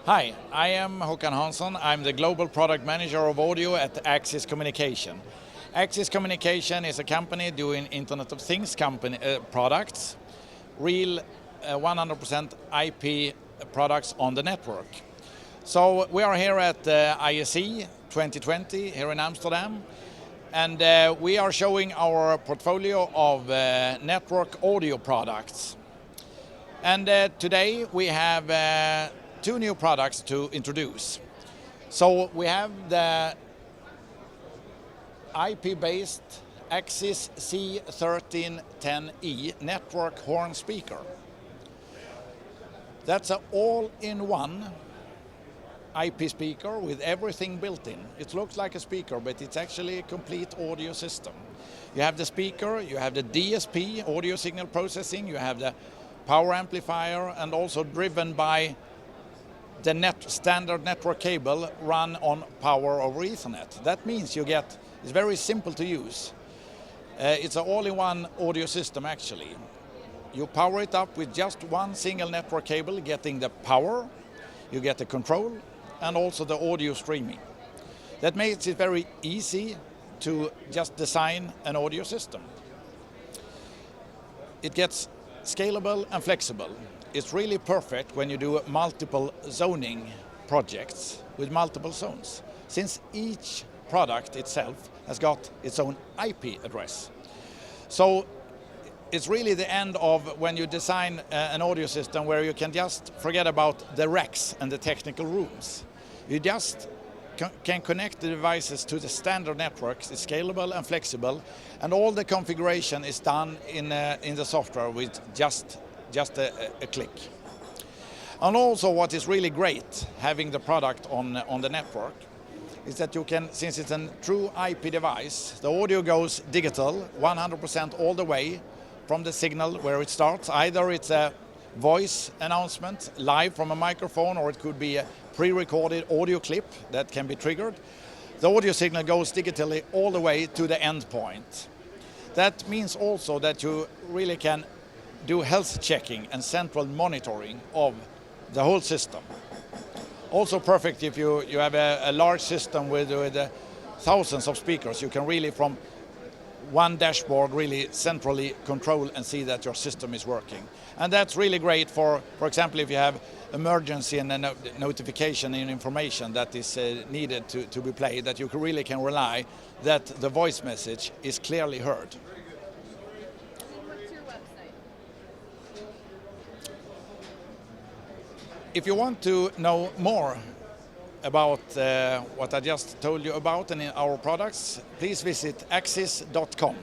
Hi, I am Håkan Hansson. I'm the Global Product Manager of Audio at ISE Communication. ISE Communication is a company doing Internet of Things products, real 100% IP products on the network. So we are here at ISE 2020 here in Amsterdam, and we are showing our portfolio of network audio products. And today we have two new products to introduce. So we have the IP-based ISE C1310-E network horn speaker. That's an all-in-one IP speaker with everything built in. It looks like a speaker, but it's actually a complete audio system. You have the speaker, you have the DSP, audio signal processing, you have the power amplifier, and also driven by the standard network cable run on power over Ethernet. That means it's very simple to use. It's an all-in-one audio system actually. You power it up with just one single network cable, getting the power, you get the control, and also the audio streaming. That makes it very easy to just design an audio system. It gets scalable and flexible. It's really perfect when you do multiple zoning projects with multiple zones, since each product itself has got its own IP address. So it's really the end of when you design an audio system where you can just forget about the racks and the technical rooms. You just can connect the devices to the standard networks. It's scalable and flexible, and all the configuration is done in the software with just a click. And also what is really great having the product on the network is that you can, since it's a true IP device, the audio goes digital 100% all the way from the signal where it starts. Either it's a voice announcement live from a microphone, or it could be a pre-recorded audio clip that can be triggered. The audio signal goes digitally all the way to the end point. That means also that you really can do health checking and central monitoring of the whole system. Also perfect if you have a large system with thousands of speakers. You can really from one dashboard really centrally control and see that your system is working. And that's really great for example, if you have emergency and a notification and information that is needed to be played, that you really can rely that the voice message is clearly heard. If you want to know more about what I just told you about and in our products, please visit axis.com.